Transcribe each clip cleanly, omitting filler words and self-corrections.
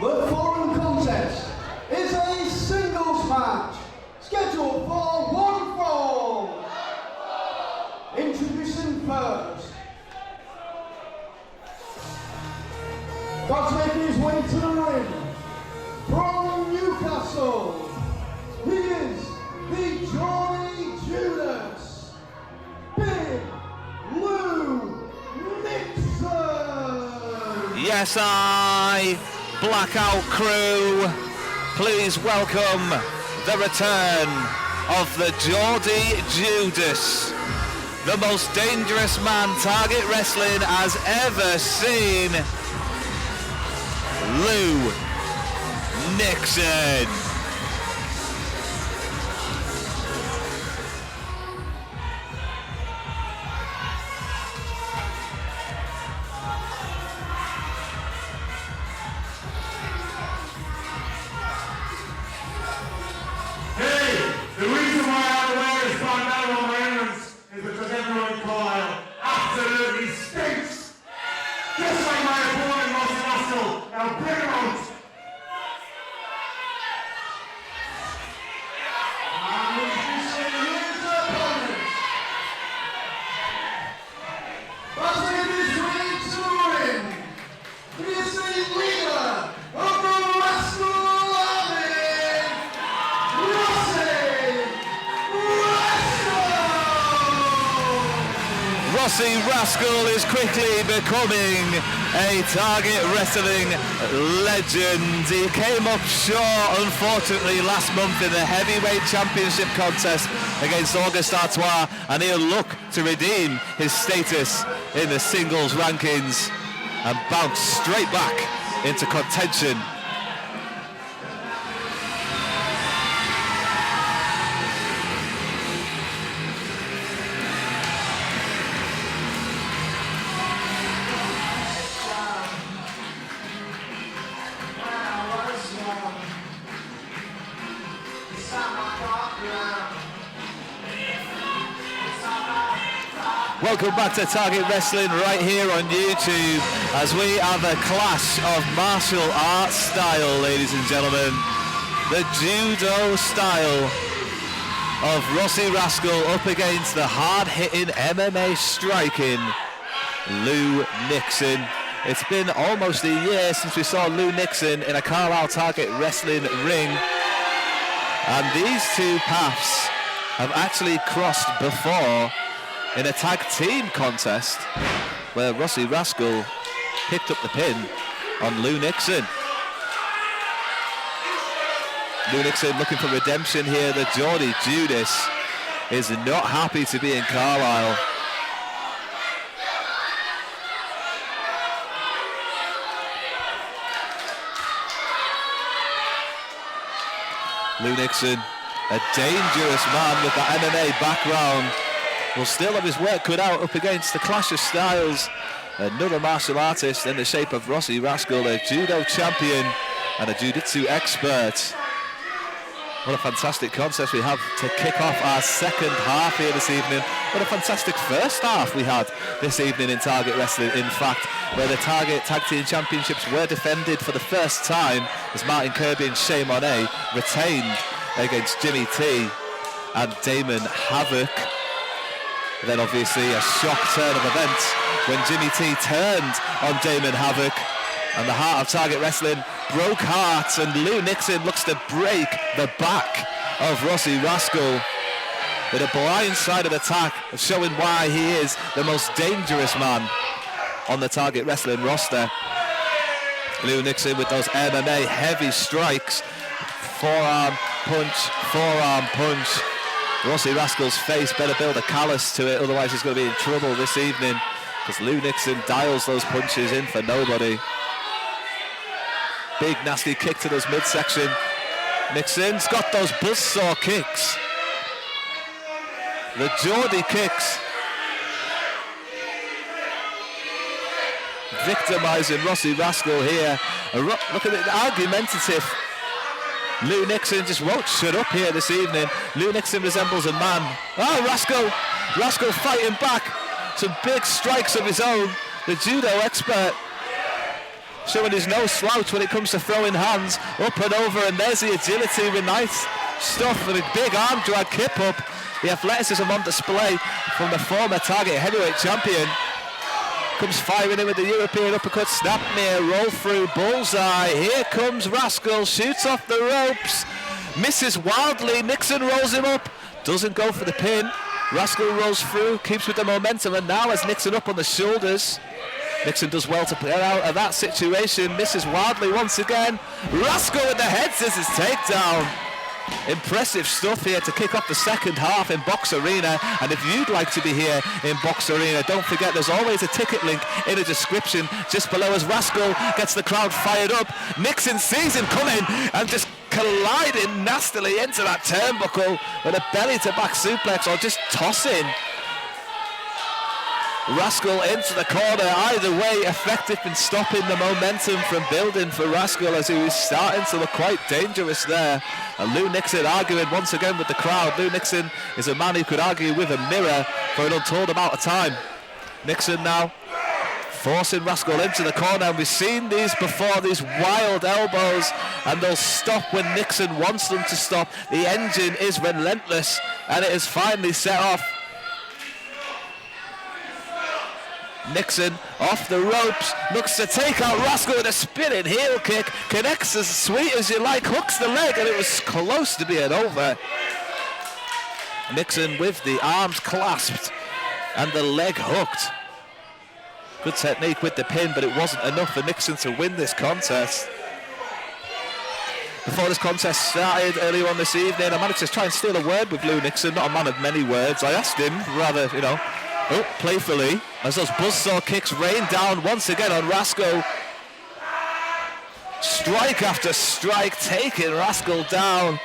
The following contest is a singles match scheduled for one fall. Introducing first. Got to make his way to the ring from Newcastle. He is the Johnny Judas, Big Lou Nixon. Yes, Blackout crew, please welcome the return of the Geordie Judas, the most dangerous man Target Wrestling has ever seen, Lou Nixon. The reason why I wear this bandana on my hands is because everyone in Carlisle absolutely stinks. Just like my opponent, Rascal. Now bring him out. And introducing his opponent. Got to make his way to the ring. He is the leader of the Rascal Army, Rossy Rascal is quickly becoming a Target Wrestling legend. He came up short, unfortunately, last month in the heavyweight championship contest against August Artois, and he'll look to redeem his status in the singles rankings and bounce straight back into contention. Welcome back to Target Wrestling right here on YouTube as we have a clash of martial arts style, ladies and gentlemen. The judo style of Rossy Rascal up against the hard-hitting MMA striking Lou Nixon. It's been almost a year since we saw Lou Nixon in a Carlisle Target Wrestling ring, and these two paths have actually crossed before in a tag team contest where Rossy Rascal picked up the pin on Lou Nixon. Lou Nixon looking for redemption here. The Geordie Judas is not happy to be in Carlisle. Lou Nixon, a dangerous man with the MMA background, will still have his work cut out up against the clash of styles. Another martial artist in the shape of Rossy Rascal, a judo champion and a jiu-jitsu expert. What a fantastic contest we have to kick off our second half here this evening. What a fantastic first half we had this evening in Target Wrestling, in fact, where the Target Tag Team Championships were defended for the first time as Martin Kirby and Shea Monet retained against Jimmy T and Damon Havoc. Then obviously a shock turn of events when Jimmy T turned on Damon Havoc, and the heart of Target Wrestling broke hearts, and Lou Nixon looks to break the back of Rossy Rascal with a blindsided attack, showing why he is the most dangerous man on the Target Wrestling roster. Lou Nixon with those MMA heavy strikes, forearm punch. Rossy Rascal's face better build a callus to it, otherwise he's going to be in trouble this evening, because Lou Nixon dials those punches in for nobody. Big nasty kick to those midsection. Nixon's got those buzzsaw kicks. The Geordie kicks. Victimizing Rossy Rascal here. Look at it, argumentative. Lou Nixon just won't shut up here this evening. Lou Nixon resembles a man. Oh, Rascal fighting back. Some big strikes of his own. The judo expert. showing he's no slouch when it comes to throwing hands up and over, and there's the agility with nice stuff and a big arm drag kip up. The athleticism on display from the former Target heavyweight champion. Comes firing in with the European uppercut, snap near, roll through, bullseye. Here comes Rascal, shoots off the ropes, misses wildly. Nixon rolls him up, doesn't go for the pin. Rascal rolls through, keeps with the momentum, and now has Nixon up on the shoulders. Nixon does well to get out of that situation, misses wildly once again. Rascal with the head scissors takedown. Impressive stuff here to kick off the second half in Box Arena. And if you'd like to be here in Box Arena, don't forget there's always a ticket link in the description just below as Rascal gets the crowd fired up. Nixon sees him coming and just colliding nastily into that turnbuckle with a belly to back suplex, or just tossing Rascal into the corner. Either way, effective in stopping the momentum from building for Rascal, as he was starting to look quite dangerous there. And Lou Nixon arguing once again with the crowd. Lou Nixon is a man who could argue with a mirror for an untold amount of time. Nixon now forcing Rascal into the corner, and we've seen these before, these wild elbows, and they'll stop when Nixon wants them to stop. The engine is relentless, and it is finally set off. Nixon off the ropes, looks to take out Rascal with a spinning heel kick, connects as sweet as you like, hooks the leg, and it was close to being over. Nixon with the arms clasped and the leg hooked. Good technique with the pin, but it wasn't enough for Nixon to win this contest. Before this contest started earlier on this evening, I managed to try and steal a word with Lou Nixon, not a man of many words. I asked him rather, playfully, as those buzzsaw kicks rain down once again on Rascal. Strike after strike, taking Rascal down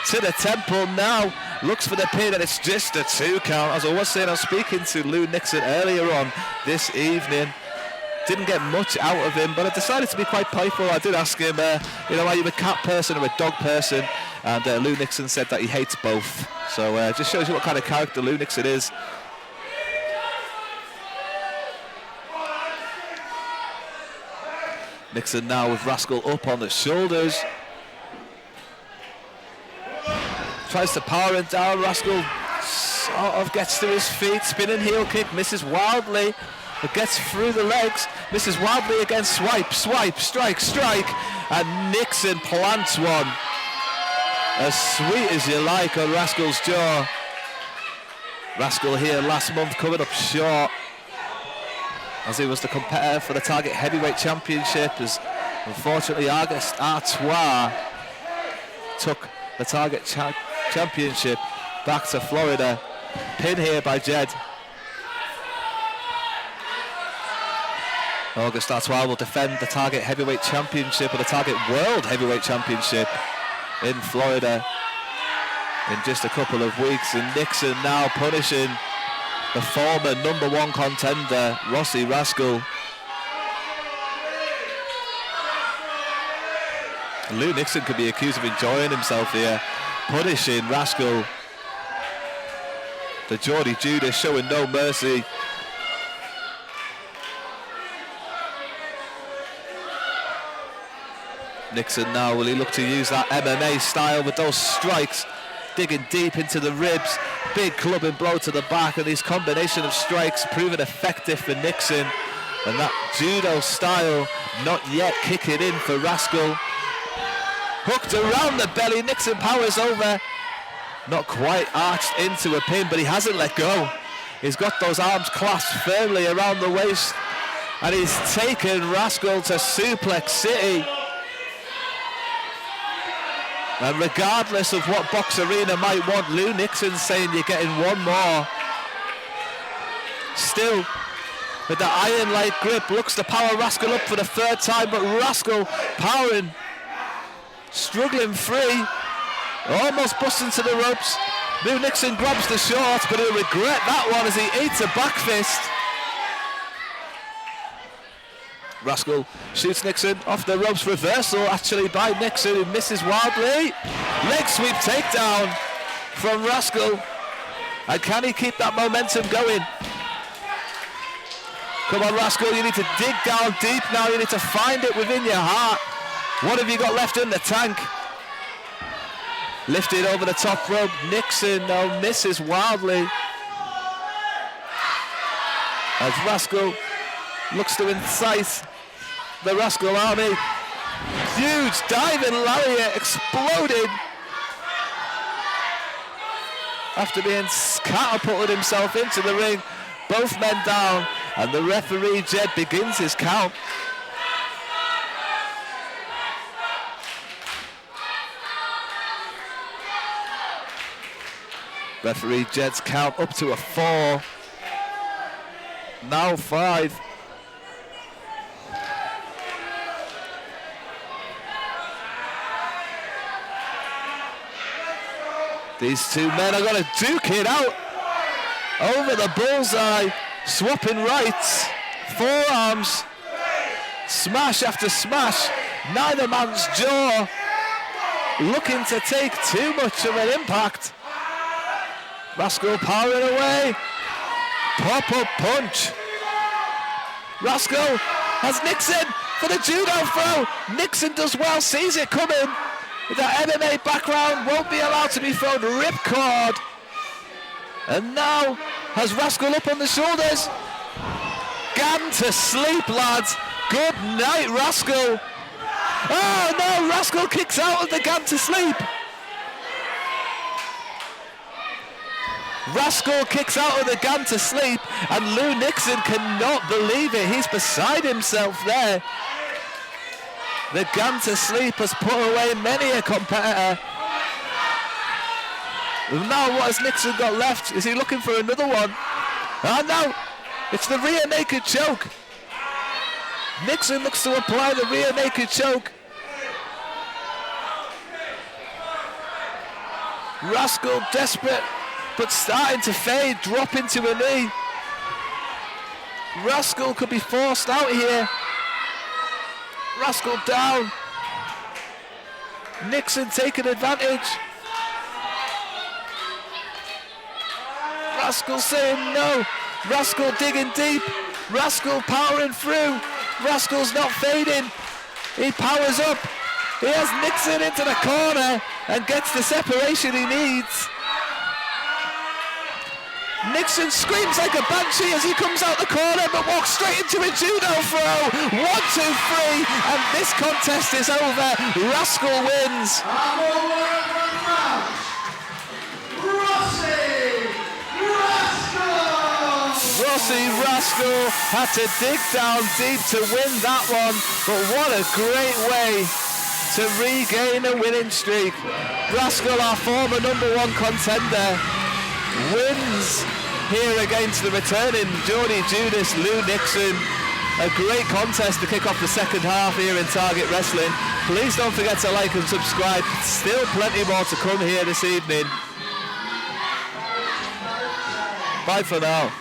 to the temple now. Looks for the pin, and it's just a 2 count. As I was saying, I was speaking to Lou Nixon earlier on this evening. Didn't get much out of him, but I decided to be quite playful. I did ask him, are you a cat person or a dog person? And Lou Nixon said that he hates both. So just shows you what kind of character Lou Nixon is. Nixon now with Rascal up on the shoulders. Tries to power him down. Rascal sort of gets to his feet. Spinning heel kick, misses wildly. But gets through the legs. Misses wildly again. Swipe, swipe, strike, strike. And Nixon plants one. As sweet as you like on Rascal's jaw. Rascal here last month coming up short, as he was the competitor for the Target Heavyweight Championship, as unfortunately August Artois took the Target Championship back to Florida. Pin here by Jed. August Artois will defend the Target Heavyweight Championship or the Target World Heavyweight Championship in Florida in just a couple of weeks. And Nixon now punishing the former #1 contender, Rossy Rascal. Lou Nixon could be accused of enjoying himself here, punishing Rascal. The Geordie Judas showing no mercy. Nixon now, will he look to use that MMA style with those strikes, digging deep into the ribs, big clubbing blow to the back, and these combination of strikes proving effective for Nixon. And that judo style not yet kicking in for Rascal. Hooked around the belly, Nixon powers over. Not quite arched into a pin, but he hasn't let go. He's got those arms clasped firmly around the waist, and he's taken Rascal to Suplex City. And regardless of what Box Arena might want, Lou Nixon saying you're getting one more. Still, with the iron-like grip, looks to power Rascal up for the 3rd time, but Rascal powering, struggling free, almost busting to the ropes. Lou Nixon grabs the short, but he'll regret that one as he eats a back fist. Rascal shoots Nixon off the ropes, reversal actually by Nixon, who misses wildly. Leg sweep takedown from Rascal. And can he keep that momentum going? Come on, Rascal, you need to dig down deep now. You need to find it within your heart. What have you got left in the tank? Lifted over the top rope. Nixon now misses wildly. As Rascal looks to incite the Rascal army. Huge diving lariat exploded after being catapulted himself into the ring. Both men down, and the referee Jed begins his count. Referee Jed's count up to a 4. Now 5. These two men are going to duke it out over the bullseye, swapping rights, forearms, smash after smash. Neither man's jaw looking to take too much of an impact. Rascal powering away. Pop-up punch. Rascal has Nixon for the judo throw. Nixon does well, sees it coming. With that MMA background, won't be allowed to be thrown. Ripcord. And now has Rascal up on the shoulders. Gone to sleep, lads. Good night, Rascal. Oh no, Rascal kicks out of the gone to sleep. Rascal kicks out of the gun to sleep, and Lou Nixon cannot believe it. He's beside himself there. The gun to sleep has put away many a competitor. Now what has Nixon got left? Is he looking for another one? Oh no, it's the rear naked choke. Nixon looks to apply the rear naked choke. Rascal desperate, but starting to fade, drop into a knee. Rascal could be forced out here. Rascal down. Nixon taking advantage. Rascal saying no. Rascal digging deep. Rascal powering through. Rascal's not fading. He powers up. He has Nixon into the corner and gets the separation he needs. Nixon screams like a banshee as he comes out the corner, but walks straight into a judo throw. 1, 2, 3, and this contest is over. Rascal wins. Rossy Rascal had to dig down deep to win that one, but what a great way to regain a winning streak. Rascal, our former #1 contender, wins here against the returning Geordie Judas, Lou Nixon. A great contest to kick off the second half here in Target Wrestling. Please don't forget to like and subscribe. Still plenty more to come here this evening. Bye for now.